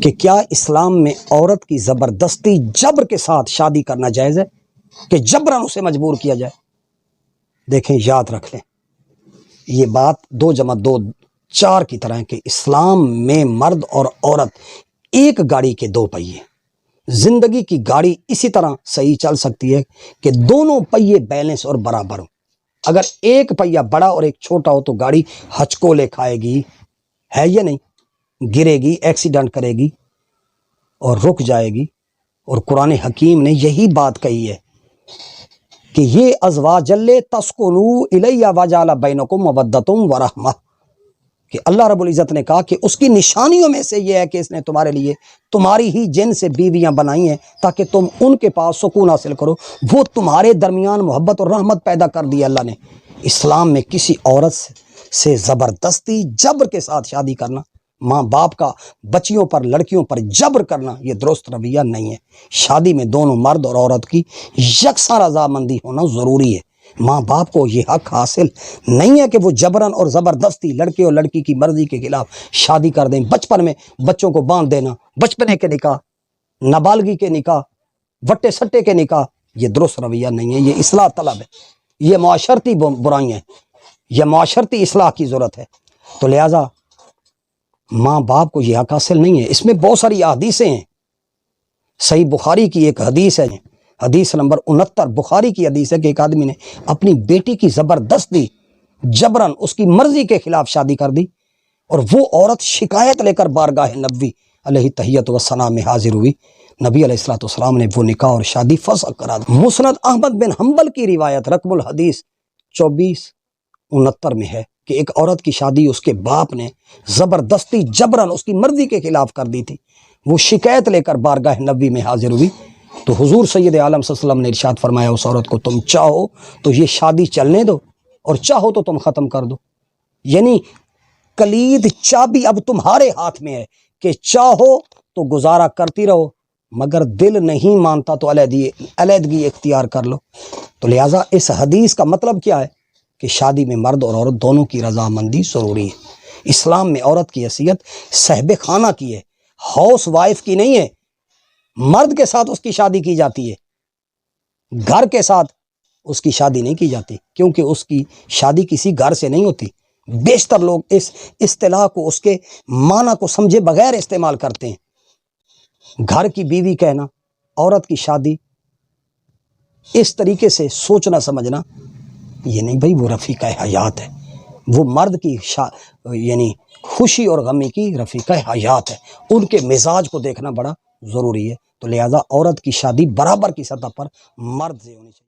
کہ کیا اسلام میں عورت کی زبردستی جبر کے ساتھ شادی کرنا جائز ہے کہ جبراً اسے مجبور کیا جائے؟ دیکھیں، یاد رکھ لیں، یہ بات 2 + 2 4 کی طرح ہے کہ اسلام میں مرد اور عورت ایک گاڑی کے 2 پہیے۔ زندگی کی گاڑی اسی طرح صحیح چل سکتی ہے کہ دونوں پہیے بیلنس اور برابر ہوں۔ اگر ایک پہیہ بڑا اور ایک چھوٹا ہو تو گاڑی ہچکولے کھائے گی، ہے یا نہیں؟ گرے گی، ایکسیڈنٹ کرے گی اور رک جائے گی۔ اور قرآن حکیم نے یہی بات کہی ہے کہ یہ ازواجل تسکنو الیہ وجعل بینکم مودۃ ورحمہ، کہ اللہ رب العزت نے کہا کہ اس کی نشانیوں میں سے یہ ہے کہ اس نے تمہارے لیے تمہاری ہی جن سے بیویاں بنائی ہیں تاکہ تم ان کے پاس سکون حاصل کرو۔ وہ تمہارے درمیان محبت اور رحمت پیدا کر دی اللہ نے۔ اسلام میں کسی عورت سے زبردستی جبر کے ساتھ شادی کرنا، ماں باپ کا بچیوں پر لڑکیوں پر جبر کرنا، یہ درست رویہ نہیں ہے۔ شادی میں دونوں مرد اور عورت کی یکساں رضامندی ہونا ضروری ہے۔ ماں باپ کو یہ حق حاصل نہیں ہے کہ وہ جبراً اور زبردستی لڑکے اور لڑکی کی مرضی کے خلاف شادی کر دیں۔ بچپن میں بچوں کو باندھ دینا، بچپنے کے نکاح، نابالغی کے نکاح، وٹے سٹے کے نکاح، یہ درست رویہ نہیں ہے۔ یہ اصلاح طلب ہے، یہ معاشرتی برائیاں ہیں، یہ معاشرتی اصلاح کی ضرورت ہے۔ تو لہٰذا ماں باپ کو یہ حق حاصل نہیں ہے۔ اس میں بہت ساری احادیثیں ہیں۔ صحیح بخاری کی ایک حدیث ہے، حدیث نمبر 69 بخاری کی حدیث ہے کہ ایک آدمی نے اپنی بیٹی کی زبردستی جبراً اس کی مرضی کے خلاف شادی کر دی، اور وہ عورت شکایت لے کر بارگاہ نبی علیہ تحیت و ثناء میں حاضر ہوئی۔ نبی علیہ السلام نے وہ نکاح اور شادی فسخ کرا دی۔ مسند احمد بن حنبل کی روایت رقم الحدیث 2469 میں ہے کہ ایک عورت کی شادی اس کے باپ نے زبردستی جبراً اس کی مرضی کے خلاف کر دی تھی۔ وہ شکایت لے کر بارگاہ نبی میں حاضر ہوئی تو حضور سید عالم صلی اللہ علیہ وسلم نے ارشاد فرمایا اس عورت کو تم چاہو تو یہ شادی چلنے دو اور چاہو تو تم ختم کر دو۔ یعنی کلید چابی اب تمہارے ہاتھ میں ہے کہ چاہو تو گزارا کرتی رہو، مگر دل نہیں مانتا تو علیحدگی اختیار کر لو۔ تو لہٰذا اس حدیث کا مطلب کیا ہے کہ شادی میں مرد اور عورت دونوں کی رضامندی ضروری ہے۔ اسلام میں عورت کی حیثیت صاحب خانہ کی ہے، ہاؤس وائف کی نہیں ہے۔ مرد کے ساتھ اس کی شادی کی جاتی ہے، گھر کے ساتھ اس کی شادی نہیں کی جاتی، کیونکہ اس کی شادی کسی گھر سے نہیں ہوتی۔ بیشتر لوگ اس اصطلاح کو اس کے معنی کو سمجھے بغیر استعمال کرتے ہیں۔ گھر کی بیوی کہنا، عورت کی شادی، اس طریقے سے سوچنا سمجھنا یہ نہیں بھائی، وہ رفیقہ حیات ہے، وہ مرد کی یعنی خوشی اور غمی کی رفیقہ حیات ہے۔ ان کے مزاج کو دیکھنا بڑا ضروری ہے۔ تو لہٰذا عورت کی شادی برابر کی سطح پر مرد سے ہونی چاہیے۔